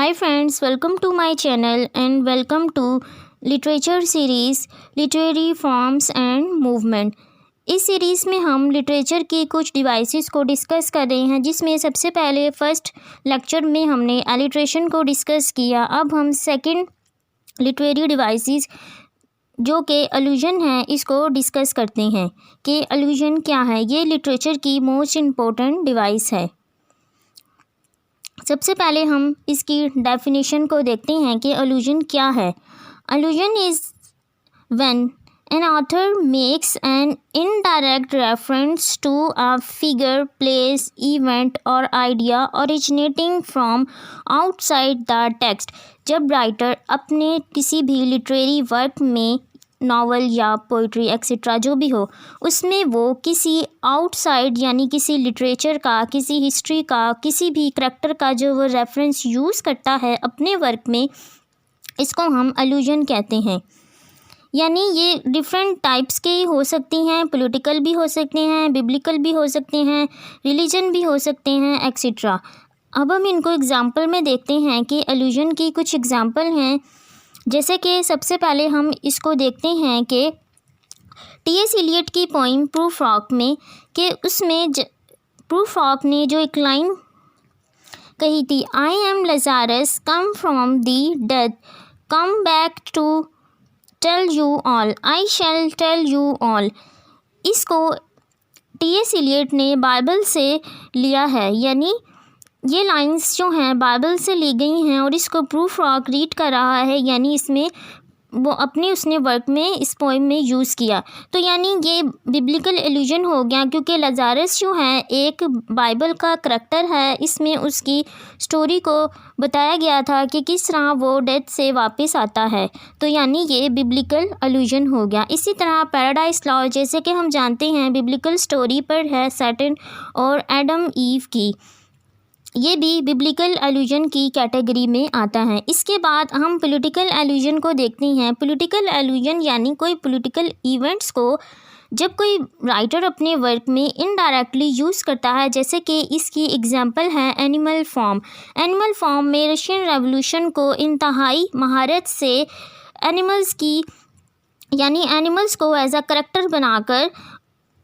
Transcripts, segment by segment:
Hi friends, welcome to my channel and welcome to literature series literary forms and movement. इस series में हम literature की कुछ devices को डिस्कस कर रहे हैं, जिसमें सबसे पहले फर्स्ट लेक्चर में हमने एलिट्रेशन को डिस्कस किया। अब हम सेकंड लिटरेरी डिवाइसेस जो कि अलूजन है इसको डिस्कस करते हैं कि अलूजन क्या है। ये लिटरेचर की मोस्ट इम्पोर्टेंट डिवाइस है। सबसे पहले हम इसकी डेफिनेशन को देखते हैं कि अलूजन क्या है। Allusion is when an author makes an indirect reference to a figure, place, event और idea originating from outside the text. जब राइटर अपने किसी भी लिटरेरी वर्क में, नॉवल या पोइट्री एक्सेट्रा जो भी हो, उसमें वो किसी आउटसाइड यानी किसी लिटरेचर का, किसी हिस्ट्री का, किसी भी करैक्टर का जो वो रेफरेंस यूज़ करता है अपने वर्क में, इसको हम अलूजन कहते हैं। यानी ये डिफरेंट टाइप्स के हो सकती हैं, पॉलिटिकल भी हो सकते हैं, बिब्लिकल भी हो सकते हैं, रिलीजन भी हो सकते हैं एक्सेट्रा। अब हम इनको एग्जांपल में देखते हैं कि अलूजन की कुछ एग्जांपल हैं। जैसे कि सबसे पहले हम इसको देखते हैं कि टी.एस. इलियट की पोइम प्रूफ रॉक में कि उसमें प्रूफ रॉक ने जो एक लाइन कही थी, I am Lazarus come from the death, come back to tell you all, I shall tell you all. इसको टी.एस. इलियट ने बाइबल से लिया है, यानी ये लाइंस जो हैं बाइबल से ली गई हैं और इसको प्रूफ रॉक रीड कर रहा है, यानी इसमें वो अपने उसने वर्क में इस पोइम में यूज़ किया। तो यानी ये बिब्लिकल एल्यूजन हो गया, क्योंकि लजारस जो है एक बाइबल का करैक्टर है। इसमें उसकी स्टोरी को बताया गया था कि किस तरह वो डेथ से वापस आता है, तो यानी ये बिब्लिकल एल्यूजन हो गया। इसी तरह पैराडाइज लॉस्ट, जैसे कि हम जानते हैं बिब्लिकल स्टोरी पर है सैटन और एडम ईव की, ये भी बिब्लिकल एल्यूजन की कैटेगरी में आता है। इसके बाद हम पॉलिटिकल एल्यूजन को देखते हैं। पॉलिटिकल एल्यूजन यानी कोई पॉलिटिकल इवेंट्स को जब कोई राइटर अपने वर्क में इनडायरेक्टली यूज़ करता है, जैसे कि इसकी एग्जांपल है एनिमल फॉर्म। एनिमल फॉर्म में रशियन रेवोल्यूशन को इंतहाई महारत से एनिमल्स की यानी एनिमल्स को एज अ करैक्टर बनाकर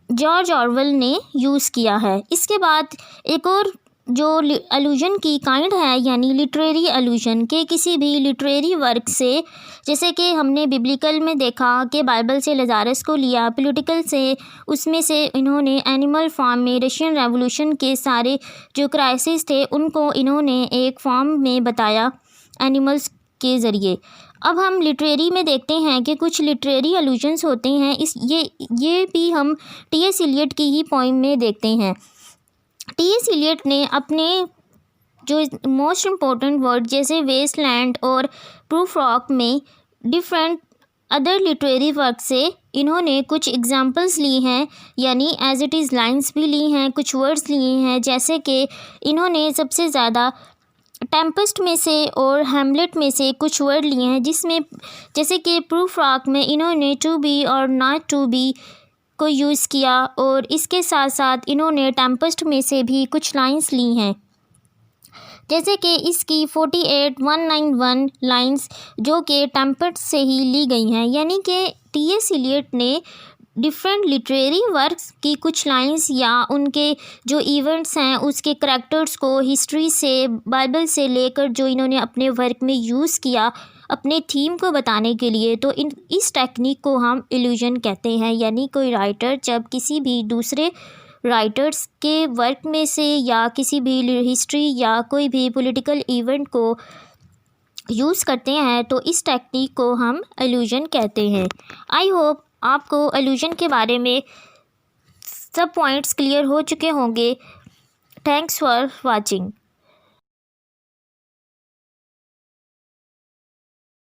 जॉर्ज ऑरवेल ने यूज़ किया है। इसके बाद एक और जो अलूजन की काइंड है, यानी लिटरेरी अलूजन के किसी भी लिटरेरी वर्क से, जैसे कि हमने बिब्लिकल में देखा कि बाइबल से लजारस को लिया, पॉलिटिकल से उसमें से इन्होंने एनिमल फॉर्म में रशियन रेवोल्यूशन के सारे जो क्राइसिस थे उनको इन्होंने एक फॉर्म में बताया एनिमल्स के ज़रिए। अब हम लिटरेरी में देखते हैं कि कुछ लिटरेरी अलूजन्स होते हैं। ये भी हम टी.एस. इलियट की ही पोइम में देखते हैं। टी.एस. इलियट ने अपने जो मोस्ट इम्पोर्टेंट वर्ड जैसे वेस्टलैंड और प्रूफ रॉक में डिफरेंट अदर लिटरेरी वर्क से इन्होंने कुछ एग्जांपल्स ली हैं, यानी एज इट इज़ लाइंस भी ली हैं, कुछ वर्ड्स लिए हैं। जैसे कि इन्होंने सबसे ज़्यादा टेम्पेस्ट में से और हैमलेट में से कुछ वर्ड लिए हैं, जिसमें जैसे कि प्रूफ रॉक में इन्होंने टू बी और नॉट टू बी को यूज़ किया, और इसके साथ साथ इन्होंने टेम्पेस्ट में से भी कुछ लाइंस ली हैं। जैसे कि इसकी 48,191 लाइंस जो कि टेम्पेस्ट से ही ली गई हैं, यानी कि टी.एस. इलियट ने डिफरेंट लिटरेरी वर्क्स की कुछ लाइंस या उनके जो इवेंट्स हैं उसके करैक्टर्स को हिस्ट्री से, बाइबल से लेकर जो इन्होंने अपने वर्क में यूज़ किया अपने थीम को बताने के लिए, तो इस टेक्निक को हम इल्यूजन कहते हैं। यानी कोई राइटर जब किसी भी दूसरे राइटर्स के वर्क में से या किसी भी हिस्ट्री या कोई भी पॉलिटिकल इवेंट को यूज़ करते हैं, तो इस टेक्निक को हम इल्यूजन कहते हैं। आई होप आपको इल्यूजन के बारे में सब पॉइंट्स क्लियर हो चुके होंगे। Thanks for watching.